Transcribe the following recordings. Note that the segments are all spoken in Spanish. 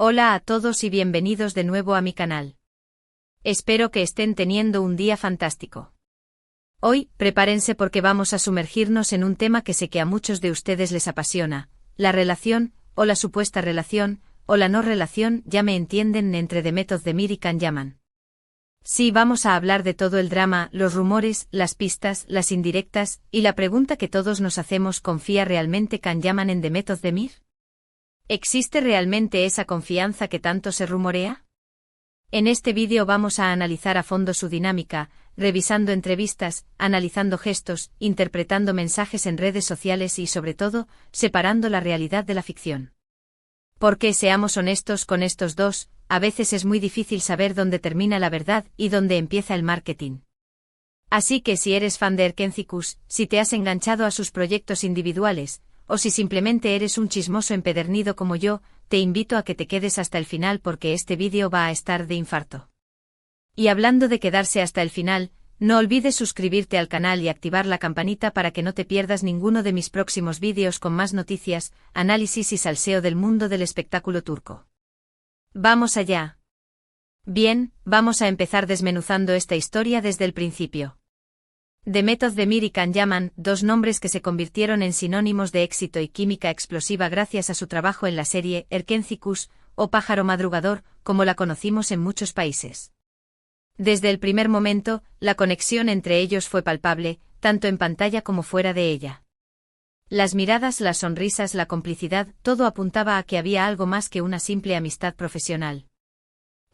Hola a todos y bienvenidos de nuevo a mi canal. Espero que estén teniendo un día fantástico. Hoy, prepárense porque vamos a sumergirnos en un tema que sé que a muchos de ustedes les apasiona, la relación, o la supuesta relación, o la no relación, ya me entienden, entre Demet Özdemir y Can Yaman. Sí, vamos a hablar de todo el drama, los rumores, las pistas, las indirectas, y la pregunta que todos nos hacemos: ¿confía realmente Can Yaman en Demet Özdemir? ¿Existe realmente esa confianza que tanto se rumorea? En este vídeo vamos a analizar a fondo su dinámica, revisando entrevistas, analizando gestos, interpretando mensajes en redes sociales y, sobre todo, separando la realidad de la ficción. Porque, seamos honestos con estos dos, a veces es muy difícil saber dónde termina la verdad y dónde empieza el marketing. Así que si eres fan de Erkenzikuş, si te has enganchado a sus proyectos individuales, o si simplemente eres un chismoso empedernido como yo, te invito a que te quedes hasta el final porque este vídeo va a estar de infarto. Y hablando de quedarse hasta el final, no olvides suscribirte al canal y activar la campanita para que no te pierdas ninguno de mis próximos vídeos con más noticias, análisis y salseo del mundo del espectáculo turco. ¡Vamos allá! Bien, vamos a empezar desmenuzando esta historia desde el principio. Demet Özdemir y Can Yaman, dos nombres que se convirtieron en sinónimos de éxito y química explosiva gracias a su trabajo en la serie Erkenzikuş, o Pájaro Madrugador, como la conocimos en muchos países. Desde el primer momento, la conexión entre ellos fue palpable, tanto en pantalla como fuera de ella. Las miradas, las sonrisas, la complicidad, todo apuntaba a que había algo más que una simple amistad profesional.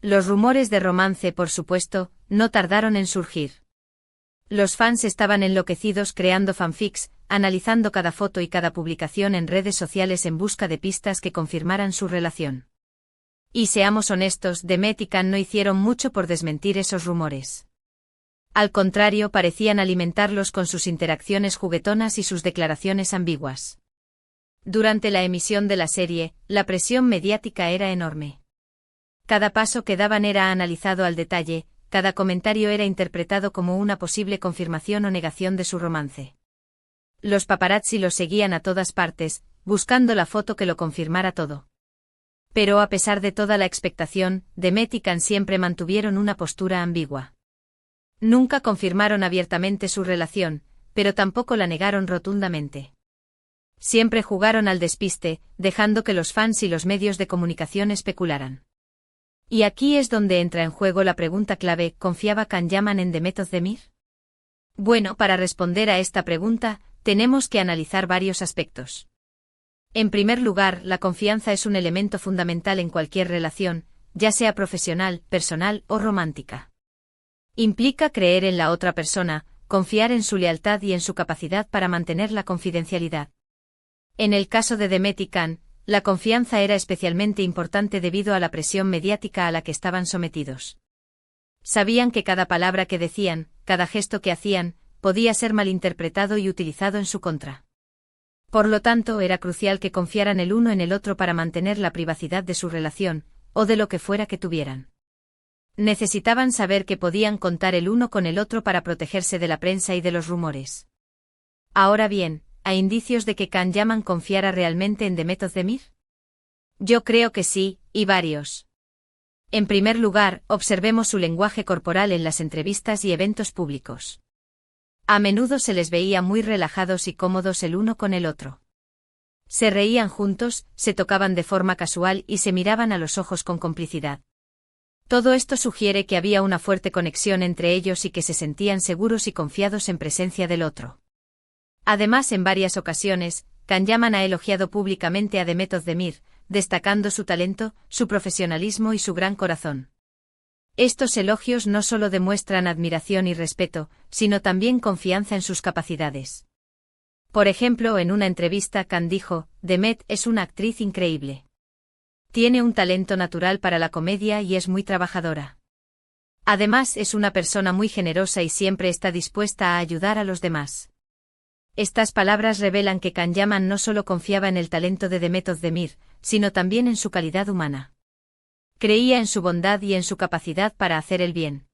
Los rumores de romance, por supuesto, no tardaron en surgir. Los fans estaban enloquecidos creando fanfics, analizando cada foto y cada publicación en redes sociales en busca de pistas que confirmaran su relación. Y seamos honestos, Demet y Can no hicieron mucho por desmentir esos rumores. Al contrario, parecían alimentarlos con sus interacciones juguetonas y sus declaraciones ambiguas. Durante la emisión de la serie, la presión mediática era enorme. Cada paso que daban era analizado al detalle, cada comentario era interpretado como una posible confirmación o negación de su romance. Los paparazzi los seguían a todas partes, buscando la foto que lo confirmara todo. Pero a pesar de toda la expectación, Demet y Can siempre mantuvieron una postura ambigua. Nunca confirmaron abiertamente su relación, pero tampoco la negaron rotundamente. Siempre jugaron al despiste, dejando que los fans y los medios de comunicación especularan. Y aquí es donde entra en juego la pregunta clave: ¿confiaba Can Yaman en Demet Özdemir? Bueno, para responder a esta pregunta, tenemos que analizar varios aspectos. En primer lugar, la confianza es un elemento fundamental en cualquier relación, ya sea profesional, personal o romántica. Implica creer en la otra persona, confiar en su lealtad y en su capacidad para mantener la confidencialidad. En el caso de Demet y Can, la confianza era especialmente importante debido a la presión mediática a la que estaban sometidos. Sabían que cada palabra que decían, cada gesto que hacían, podía ser malinterpretado y utilizado en su contra. Por lo tanto, era crucial que confiaran el uno en el otro para mantener la privacidad de su relación, o de lo que fuera que tuvieran. Necesitaban saber que podían contar el uno con el otro para protegerse de la prensa y de los rumores. Ahora bien, ¿hay indicios de que Can Yaman confiara realmente en Demet Özdemir? Yo creo que sí, y varios. En primer lugar, observemos su lenguaje corporal en las entrevistas y eventos públicos. A menudo se les veía muy relajados y cómodos el uno con el otro. Se reían juntos, se tocaban de forma casual y se miraban a los ojos con complicidad. Todo esto sugiere que había una fuerte conexión entre ellos y que se sentían seguros y confiados en presencia del otro. Además, en varias ocasiones, Can Yaman ha elogiado públicamente a Demet Özdemir, destacando su talento, su profesionalismo y su gran corazón. Estos elogios no solo demuestran admiración y respeto, sino también confianza en sus capacidades. Por ejemplo, en una entrevista Can dijo: Demet es una actriz increíble. Tiene un talento natural para la comedia y es muy trabajadora. Además, es una persona muy generosa y siempre está dispuesta a ayudar a los demás. Estas palabras revelan que Can Yaman no solo confiaba en el talento de Demet Özdemir, sino también en su calidad humana. Creía en su bondad y en su capacidad para hacer el bien.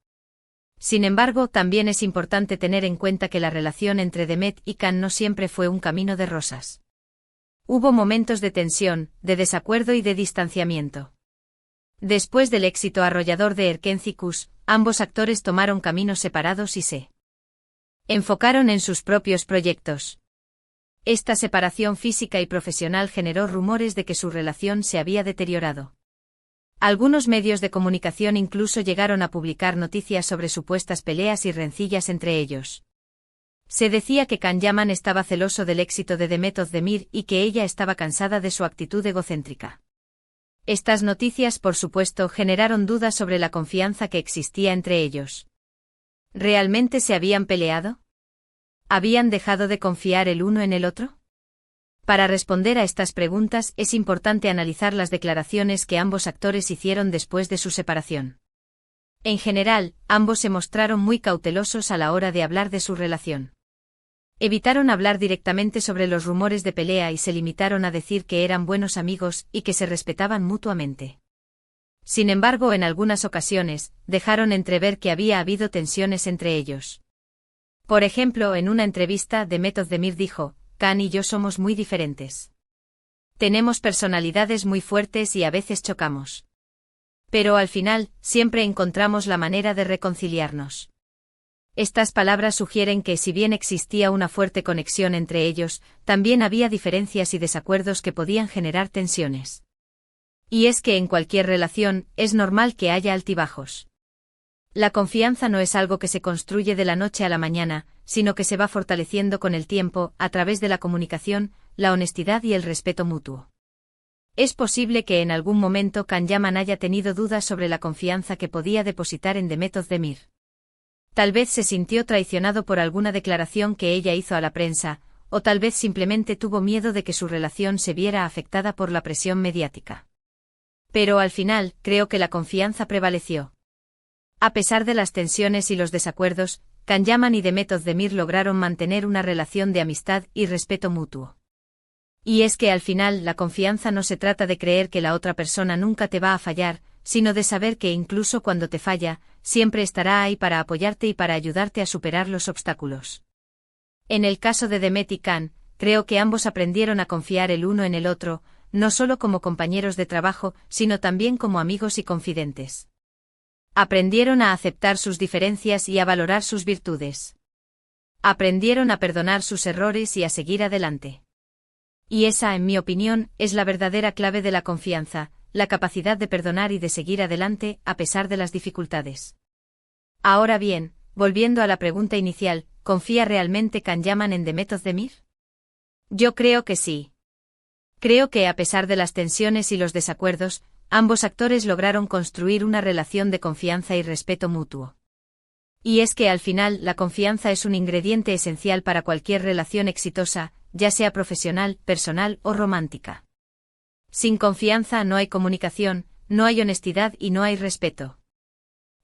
Sin embargo, también es importante tener en cuenta que la relación entre Demet y Can no siempre fue un camino de rosas. Hubo momentos de tensión, de desacuerdo y de distanciamiento. Después del éxito arrollador de Erkencicus, ambos actores tomaron caminos separados y se enfocaron en sus propios proyectos. Esta separación física y profesional generó rumores de que su relación se había deteriorado. Algunos medios de comunicación incluso llegaron a publicar noticias sobre supuestas peleas y rencillas entre ellos. Se decía que Can Yaman estaba celoso del éxito de Demet Özdemir y que ella estaba cansada de su actitud egocéntrica. Estas noticias, por supuesto, generaron dudas sobre la confianza que existía entre ellos. ¿Realmente se habían peleado? ¿Habían dejado de confiar el uno en el otro? Para responder a estas preguntas es importante analizar las declaraciones que ambos actores hicieron después de su separación. En general, ambos se mostraron muy cautelosos a la hora de hablar de su relación. Evitaron hablar directamente sobre los rumores de pelea y se limitaron a decir que eran buenos amigos y que se respetaban mutuamente. Sin embargo, en algunas ocasiones, dejaron entrever que había habido tensiones entre ellos. Por ejemplo, en una entrevista, Demet Özdemir dijo: Can y yo somos muy diferentes. Tenemos personalidades muy fuertes y a veces chocamos. Pero al final, siempre encontramos la manera de reconciliarnos. Estas palabras sugieren que si bien existía una fuerte conexión entre ellos, también había diferencias y desacuerdos que podían generar tensiones. Y es que en cualquier relación, es normal que haya altibajos. La confianza no es algo que se construye de la noche a la mañana, sino que se va fortaleciendo con el tiempo, a través de la comunicación, la honestidad y el respeto mutuo. Es posible que en algún momento Can Yaman haya tenido dudas sobre la confianza que podía depositar en Demet Özdemir. Tal vez se sintió traicionado por alguna declaración que ella hizo a la prensa, o tal vez simplemente tuvo miedo de que su relación se viera afectada por la presión mediática. Pero al final, creo que la confianza prevaleció. A pesar de las tensiones y los desacuerdos, Can Yaman y Demet Özdemir lograron mantener una relación de amistad y respeto mutuo. Y es que al final la confianza no se trata de creer que la otra persona nunca te va a fallar, sino de saber que incluso cuando te falla, siempre estará ahí para apoyarte y para ayudarte a superar los obstáculos. En el caso de Demet y Can, creo que ambos aprendieron a confiar el uno en el otro, no solo como compañeros de trabajo, sino también como amigos y confidentes. Aprendieron a aceptar sus diferencias y a valorar sus virtudes. Aprendieron a perdonar sus errores y a seguir adelante. Y esa, en mi opinión, es la verdadera clave de la confianza, la capacidad de perdonar y de seguir adelante, a pesar de las dificultades. Ahora bien, volviendo a la pregunta inicial, ¿confía realmente Can Yaman en Demet Özdemir? Yo creo que sí. Creo que a pesar de las tensiones y los desacuerdos, ambos actores lograron construir una relación de confianza y respeto mutuo. Y es que al final la confianza es un ingrediente esencial para cualquier relación exitosa, ya sea profesional, personal o romántica. Sin confianza no hay comunicación, no hay honestidad y no hay respeto.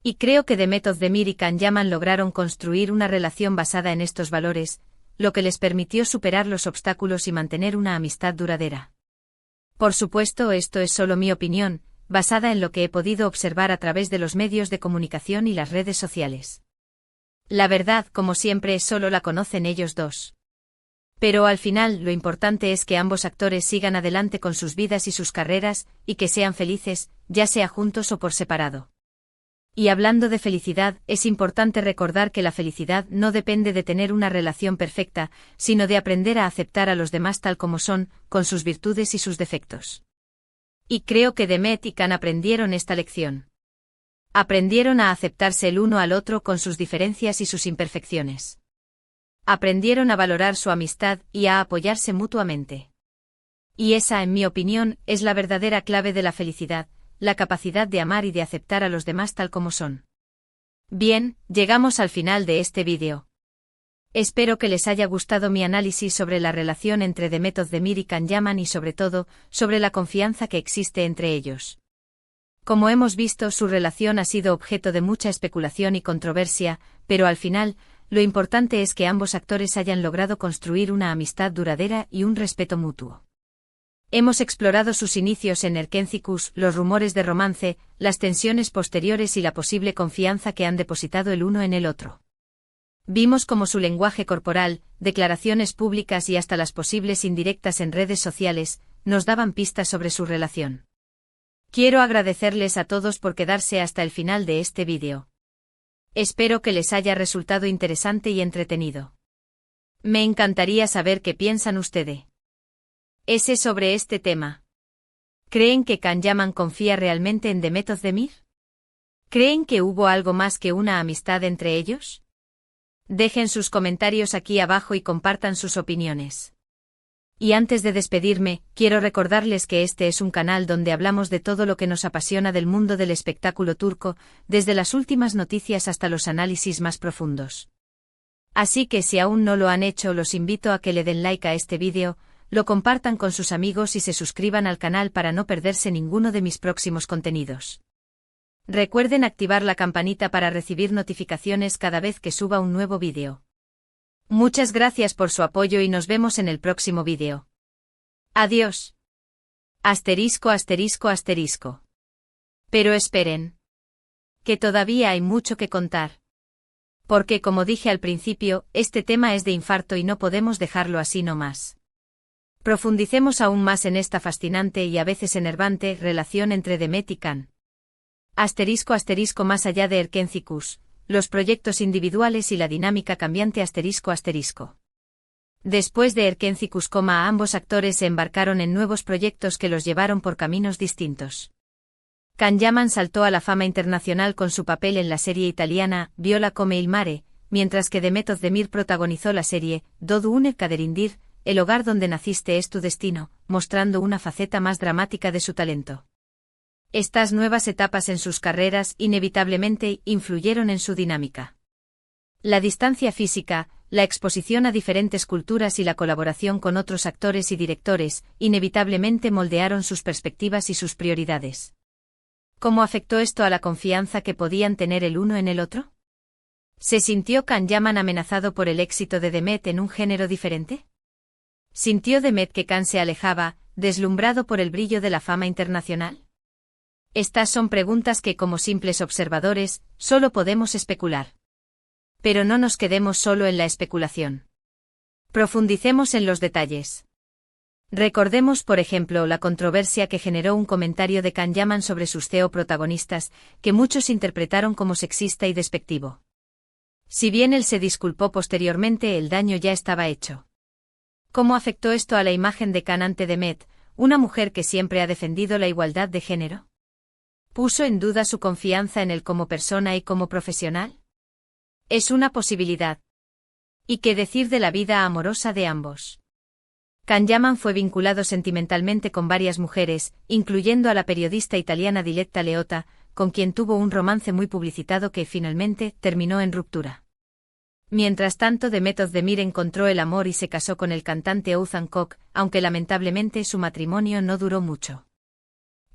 Y creo que Demet Özdemir y Can Yaman lograron construir una relación basada en estos valores, lo que les permitió superar los obstáculos y mantener una amistad duradera. Por supuesto, esto es solo mi opinión, basada en lo que he podido observar a través de los medios de comunicación y las redes sociales. La verdad, como siempre, solo la conocen ellos dos. Pero al final, lo importante es que ambos actores sigan adelante con sus vidas y sus carreras, y que sean felices, ya sea juntos o por separado. Y hablando de felicidad, es importante recordar que la felicidad no depende de tener una relación perfecta, sino de aprender a aceptar a los demás tal como son, con sus virtudes y sus defectos. Y creo que Demet y Can aprendieron esta lección. Aprendieron a aceptarse el uno al otro con sus diferencias y sus imperfecciones. Aprendieron a valorar su amistad y a apoyarse mutuamente. Y esa, en mi opinión, es la verdadera clave de la felicidad, la capacidad de amar y de aceptar a los demás tal como son. Bien, llegamos al final de este vídeo. Espero que les haya gustado mi análisis sobre la relación entre Demet Özdemir y Can Yaman y sobre todo, sobre la confianza que existe entre ellos. Como hemos visto, su relación ha sido objeto de mucha especulación y controversia, pero al final, lo importante es que ambos actores hayan logrado construir una amistad duradera y un respeto mutuo. Hemos explorado sus inicios en Erkencicus, los rumores de romance, las tensiones posteriores y la posible confianza que han depositado el uno en el otro. Vimos cómo su lenguaje corporal, declaraciones públicas y hasta las posibles indirectas en redes sociales, nos daban pistas sobre su relación. Quiero agradecerles a todos por quedarse hasta el final de este vídeo. Espero que les haya resultado interesante y entretenido. Me encantaría saber qué piensan ustedes. ¿Ese sobre este tema? ¿Creen que Can Yaman confía realmente en Demet Özdemir? ¿Creen que hubo algo más que una amistad entre ellos? Dejen sus comentarios aquí abajo y compartan sus opiniones. Y antes de despedirme, quiero recordarles que este es un canal donde hablamos de todo lo que nos apasiona del mundo del espectáculo turco, desde las últimas noticias hasta los análisis más profundos. Así que si aún no lo han hecho, los invito a que le den like a este vídeo, lo compartan con sus amigos y se suscriban al canal para no perderse ninguno de mis próximos contenidos. Recuerden activar la campanita para recibir notificaciones cada vez que suba un nuevo vídeo. Muchas gracias por su apoyo y nos vemos en el próximo vídeo. Adiós. Asterisco, asterisco, asterisco. Pero esperen. Que todavía hay mucho que contar. Porque como dije al principio, este tema es de infarto y no podemos dejarlo así nomás. Profundicemos aún más en esta fascinante y a veces enervante relación entre Demet y Can. Asterisco, asterisco, más allá de Erkencikus, los proyectos individuales y la dinámica cambiante asterisco, asterisco. Después de Erkencikus, ambos actores se embarcaron en nuevos proyectos que los llevaron por caminos distintos. Can Yaman saltó a la fama internacional con su papel en la serie italiana Viola come il mare, mientras que Demet Özdemir protagonizó la serie Doğduğun Kaderindir, el hogar donde naciste es tu destino, mostrando una faceta más dramática de su talento. Estas nuevas etapas en sus carreras inevitablemente influyeron en su dinámica. La distancia física, la exposición a diferentes culturas y la colaboración con otros actores y directores inevitablemente moldearon sus perspectivas y sus prioridades. ¿Cómo afectó esto a la confianza que podían tener el uno en el otro? ¿Se sintió Can Yaman amenazado por el éxito de Demet en un género diferente? ¿Sintió Demet que Can se alejaba, deslumbrado por el brillo de la fama internacional? Estas son preguntas que como simples observadores, solo podemos especular. Pero no nos quedemos solo en la especulación. Profundicemos en los detalles. Recordemos por ejemplo la controversia que generó un comentario de Can Yaman sobre sus CEO protagonistas, que muchos interpretaron como sexista y despectivo. Si bien él se disculpó posteriormente, el daño ya estaba hecho. ¿Cómo afectó esto a la imagen de Can ante Demet, una mujer que siempre ha defendido la igualdad de género? ¿Puso en duda su confianza en él como persona y como profesional? Es una posibilidad. ¿Y qué decir de la vida amorosa de ambos? Can Yaman fue vinculado sentimentalmente con varias mujeres, incluyendo a la periodista italiana Diletta Leotta, con quien tuvo un romance muy publicitado que finalmente terminó en ruptura. Mientras tanto, Demet Özdemir encontró el amor y se casó con el cantante Oğuzhan Koç, aunque lamentablemente su matrimonio no duró mucho.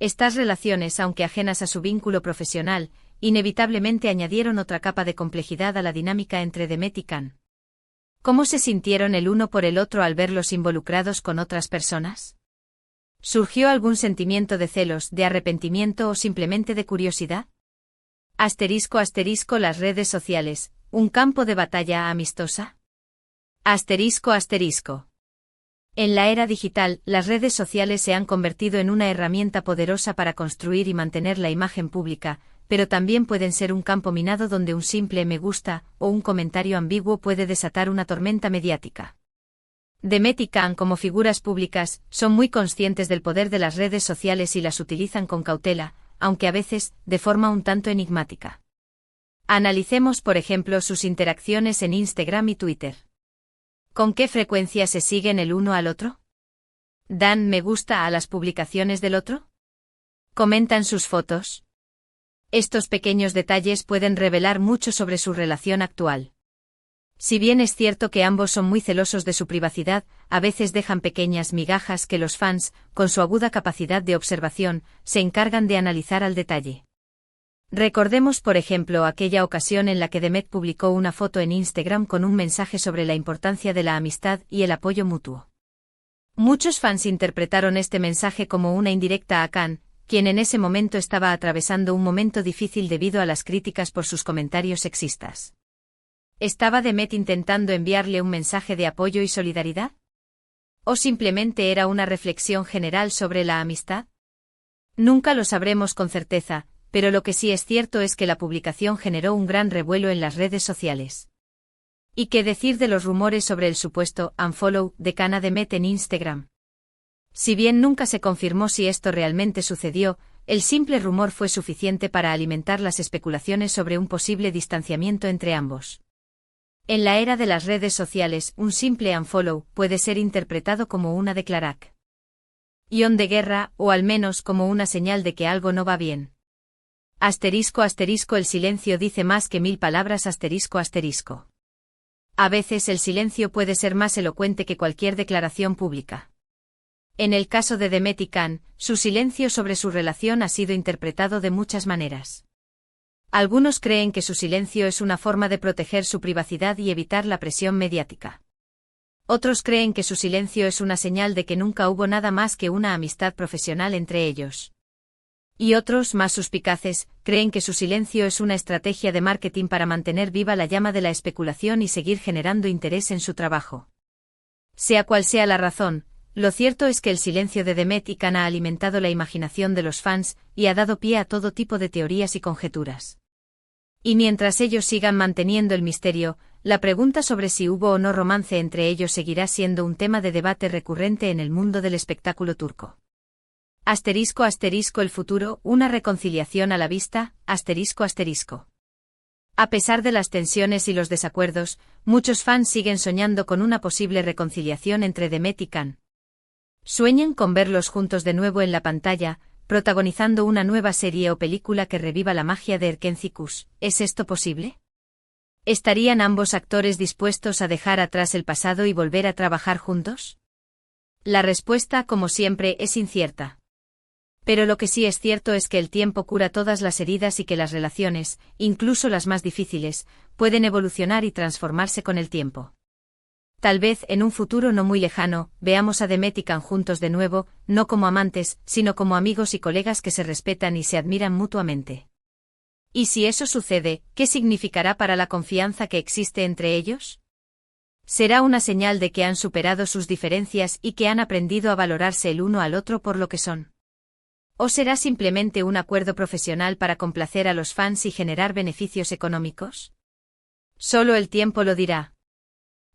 Estas relaciones, aunque ajenas a su vínculo profesional, inevitablemente añadieron otra capa de complejidad a la dinámica entre Demet y Can. ¿Cómo se sintieron el uno por el otro al verlos involucrados con otras personas? ¿Surgió algún sentimiento de celos, de arrepentimiento o simplemente de curiosidad? Asterisco, asterisco, las redes sociales, ¿un campo de batalla amistosa? Asterisco, asterisco. En la era digital, las redes sociales se han convertido en una herramienta poderosa para construir y mantener la imagen pública, pero también pueden ser un campo minado donde un simple me gusta o un comentario ambiguo puede desatar una tormenta mediática. Demet y Can, como figuras públicas, son muy conscientes del poder de las redes sociales y las utilizan con cautela, aunque a veces, de forma un tanto enigmática. Analicemos por ejemplo sus interacciones en Instagram y Twitter. ¿Con qué frecuencia se siguen el uno al otro? ¿Dan me gusta a las publicaciones del otro? ¿Comentan sus fotos? Estos pequeños detalles pueden revelar mucho sobre su relación actual. Si bien es cierto que ambos son muy celosos de su privacidad, a veces dejan pequeñas migajas que los fans, con su aguda capacidad de observación, se encargan de analizar al detalle. Recordemos por ejemplo aquella ocasión en la que Demet publicó una foto en Instagram con un mensaje sobre la importancia de la amistad y el apoyo mutuo. Muchos fans interpretaron este mensaje como una indirecta a Can, quien en ese momento estaba atravesando un momento difícil debido a las críticas por sus comentarios sexistas. ¿Estaba Demet intentando enviarle un mensaje de apoyo y solidaridad? ¿O simplemente era una reflexión general sobre la amistad? Nunca lo sabremos con certeza, pero lo que sí es cierto es que la publicación generó un gran revuelo en las redes sociales. ¿Y qué decir de los rumores sobre el supuesto unfollow de Kana Demet en Instagram? Si bien nunca se confirmó si esto realmente sucedió, el simple rumor fue suficiente para alimentar las especulaciones sobre un posible distanciamiento entre ambos. En la era de las redes sociales, un simple unfollow puede ser interpretado como una declaración de guerra, o al menos como una señal de que algo no va bien. Asterisco asterisco el silencio dice más que 1000 palabras asterisco asterisco. A veces el silencio puede ser más elocuente que cualquier declaración pública. En el caso de Demet y Kan, su silencio sobre su relación ha sido interpretado de muchas maneras. Algunos creen que su silencio es una forma de proteger su privacidad y evitar la presión mediática. Otros creen que su silencio es una señal de que nunca hubo nada más que una amistad profesional entre ellos. Y otros, más suspicaces, creen que su silencio es una estrategia de marketing para mantener viva la llama de la especulación y seguir generando interés en su trabajo. Sea cual sea la razón, lo cierto es que el silencio de Demet y Kan ha alimentado la imaginación de los fans y ha dado pie a todo tipo de teorías y conjeturas. Y mientras ellos sigan manteniendo el misterio, la pregunta sobre si hubo o no romance entre ellos seguirá siendo un tema de debate recurrente en el mundo del espectáculo turco. Asterisco asterisco el futuro, una reconciliación a la vista, asterisco asterisco. A pesar de las tensiones y los desacuerdos, muchos fans siguen soñando con una posible reconciliación entre Demet y Kan. Sueñan con verlos juntos de nuevo en la pantalla, protagonizando una nueva serie o película que reviva la magia de Erkenci-Kuş. ¿Es esto posible? ¿Estarían ambos actores dispuestos a dejar atrás el pasado y volver a trabajar juntos? La respuesta, como siempre, es incierta. Pero lo que sí es cierto es que el tiempo cura todas las heridas y que las relaciones, incluso las más difíciles, pueden evolucionar y transformarse con el tiempo. Tal vez en un futuro no muy lejano, veamos a Demet y Kan juntos de nuevo, no como amantes, sino como amigos y colegas que se respetan y se admiran mutuamente. Y si eso sucede, ¿qué significará para la confianza que existe entre ellos? ¿Será una señal de que han superado sus diferencias y que han aprendido a valorarse el uno al otro por lo que son? ¿O será simplemente un acuerdo profesional para complacer a los fans y generar beneficios económicos? Solo el tiempo lo dirá.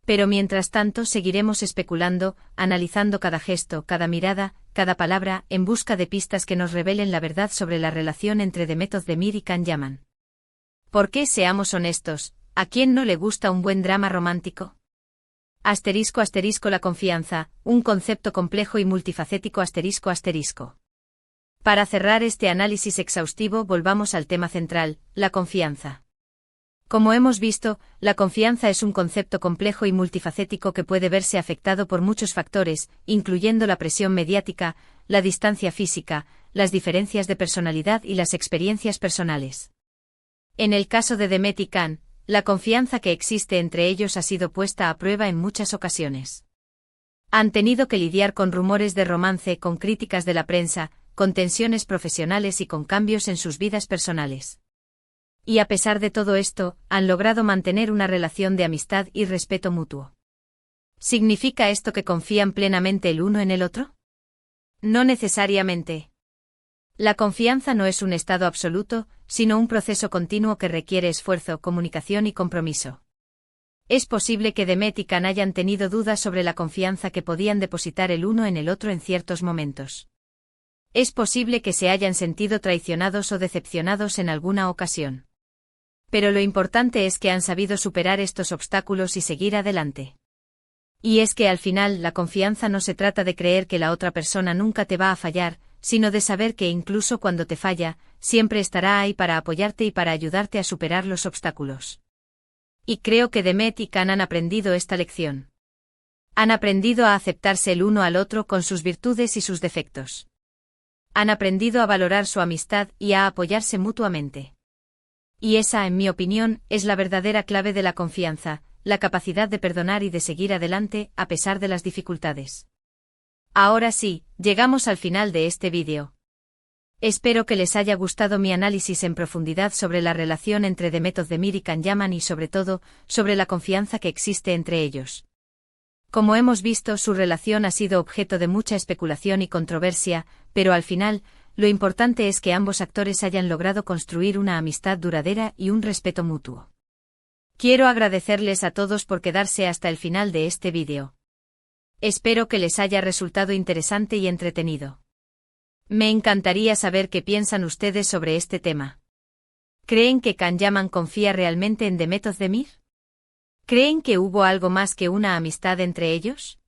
Pero mientras tanto seguiremos especulando, analizando cada gesto, cada mirada, cada palabra, en busca de pistas que nos revelen la verdad sobre la relación entre Demet Özdemir y Can Yaman. Porque, seamos honestos, ¿a quién no le gusta un buen drama romántico? Asterisco asterisco la confianza, un concepto complejo y multifacético asterisco asterisco. Para cerrar este análisis exhaustivo volvamos al tema central, la confianza. Como hemos visto, la confianza es un concepto complejo y multifacético que puede verse afectado por muchos factores, incluyendo la presión mediática, la distancia física, las diferencias de personalidad y las experiencias personales. En el caso de Demet y Kan, la confianza que existe entre ellos ha sido puesta a prueba en muchas ocasiones. Han tenido que lidiar con rumores de romance, con críticas de la prensa, con tensiones profesionales y con cambios en sus vidas personales. Y a pesar de todo esto, han logrado mantener una relación de amistad y respeto mutuo. ¿Significa esto que confían plenamente el uno en el otro? No necesariamente. La confianza no es un estado absoluto, sino un proceso continuo que requiere esfuerzo, comunicación y compromiso. Es posible que Demet y Kan hayan tenido dudas sobre la confianza que podían depositar el uno en el otro en ciertos momentos. Es posible que se hayan sentido traicionados o decepcionados en alguna ocasión. Pero lo importante es que han sabido superar estos obstáculos y seguir adelante. Y es que al final la confianza no se trata de creer que la otra persona nunca te va a fallar, sino de saber que incluso cuando te falla, siempre estará ahí para apoyarte y para ayudarte a superar los obstáculos. Y creo que Demet y Kan han aprendido esta lección. Han aprendido a aceptarse el uno al otro con sus virtudes y sus defectos. Han aprendido a valorar su amistad y a apoyarse mutuamente. Y esa, en mi opinión, es la verdadera clave de la confianza, la capacidad de perdonar y de seguir adelante, a pesar de las dificultades. Ahora sí, llegamos al final de este vídeo. Espero que les haya gustado mi análisis en profundidad sobre la relación entre Demet Özdemir y Can Yaman y sobre todo, sobre la confianza que existe entre ellos. Como hemos visto, su relación ha sido objeto de mucha especulación y controversia, pero al final, lo importante es que ambos actores hayan logrado construir una amistad duradera y un respeto mutuo. Quiero agradecerles a todos por quedarse hasta el final de este vídeo. Espero que les haya resultado interesante y entretenido. Me encantaría saber qué piensan ustedes sobre este tema. ¿Creen que Can Yaman confía realmente en Demet Özdemir? ¿Creen que hubo algo más que una amistad entre ellos?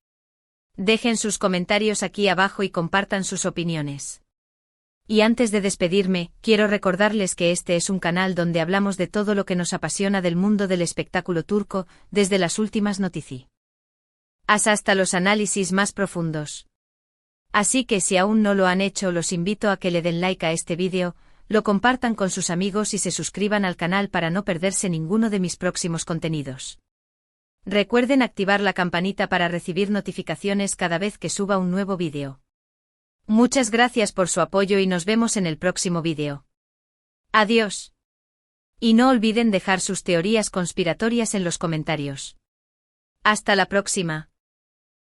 Dejen sus comentarios aquí abajo y compartan sus opiniones. Y antes de despedirme, quiero recordarles que este es un canal donde hablamos de todo lo que nos apasiona del mundo del espectáculo turco, desde las últimas noticias hasta los análisis más profundos. Así que si aún no lo han hecho, los invito a que le den like a este vídeo, lo compartan con sus amigos y se suscriban al canal para no perderse ninguno de mis próximos contenidos. Recuerden activar la campanita para recibir notificaciones cada vez que suba un nuevo vídeo. Muchas gracias por su apoyo y nos vemos en el próximo vídeo. Adiós. Y no olviden dejar sus teorías conspiratorias en los comentarios. Hasta la próxima.